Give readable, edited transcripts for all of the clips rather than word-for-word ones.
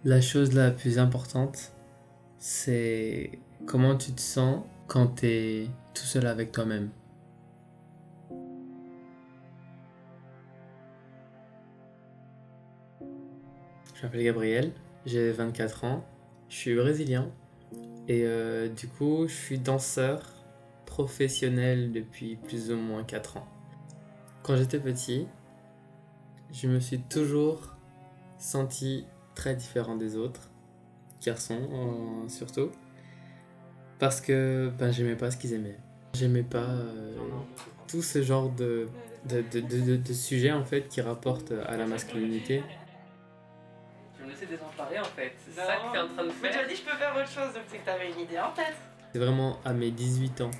La chose la plus importante, c'est comment tu te sens quand tu es tout seul avec toi-même. Je m'appelle Gabriel, j'ai 24 ans, je suis brésilien et du coup je suis danseur professionnel depuis plus ou moins 4 ans. Quand j'étais petit, je me suis toujours senti très différent des autres, garçons surtout, parce que j'aimais pas ce qu'ils aimaient. J'aimais pas tout ce genre de sujets en fait qui rapportent à la masculinité. Je me laissais désemparer en fait, c'est ça que t'es en train de Mais tu faire. m'as dit je peux faire autre chose, donc c'est que t'avais une idée en tête. C'est vraiment à mes 18 ans.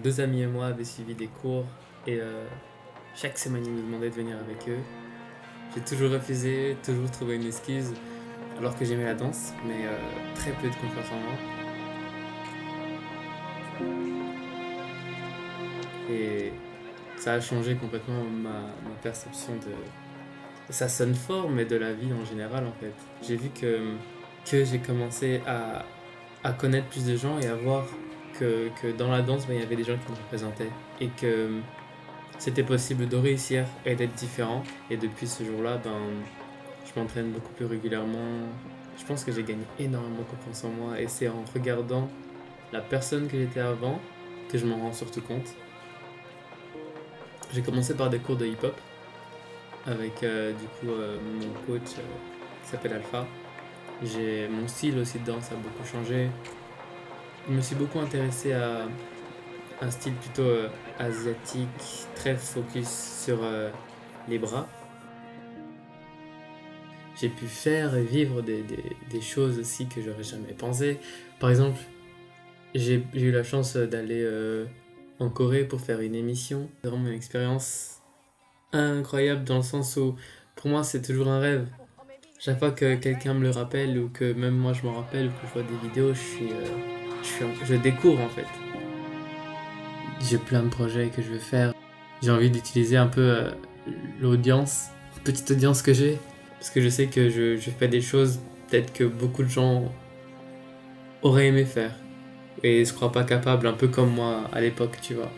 Deux amis et moi avaient suivi des cours et chaque semaine ils me demandaient de venir avec eux. J'ai toujours refusé, toujours trouvé une excuse, alors que j'aimais la danse, mais très peu de confiance en moi. Et ça a changé complètement ma perception de... Ça sonne fort, mais de la vie en général en fait. J'ai vu que j'ai commencé à connaître plus de gens et à voir que dans la danse, il y avait des gens qui me représentaient. Et que c'était possible de réussir et d'être différent. Et depuis ce jour-là, je m'entraîne beaucoup plus régulièrement. Je pense que j'ai gagné énormément confiance en moi. Et c'est en regardant la personne que j'étais avant que je m'en rends surtout compte. J'ai commencé par des cours de hip-hop avec mon coach qui s'appelle Alpha. Mon style aussi de danse a beaucoup changé. Je me suis beaucoup intéressé à un style plutôt asiatique, très focus sur les bras. J'ai pu faire et vivre des choses aussi que j'aurais jamais pensé. Par exemple, j'ai eu la chance d'aller en Corée pour faire une émission. C'est vraiment une expérience incroyable dans le sens où pour moi c'est toujours un rêve. Chaque fois que quelqu'un me le rappelle ou que même moi je m'en rappelle ou que je vois des vidéos, je découvre en fait. J'ai plein de projets que je veux faire. J'ai envie d'utiliser un peu l'audience, petite audience que j'ai, parce que je sais que je fais des choses peut-être que beaucoup de gens auraient aimé faire et se croient pas capables, un peu comme moi à l'époque, tu vois.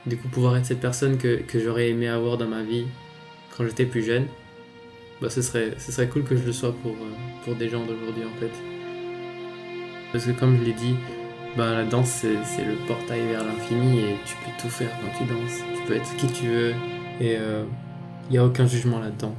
Du coup, pouvoir être cette personne que j'aurais aimé avoir dans ma vie quand j'étais plus jeune, ce serait cool que je le sois pour des gens d'aujourd'hui en fait. Parce que comme je l'ai dit, la danse c'est le portail vers l'infini et tu peux tout faire quand tu danses. Tu peux être qui tu veux et il n'y a aucun jugement là-dedans.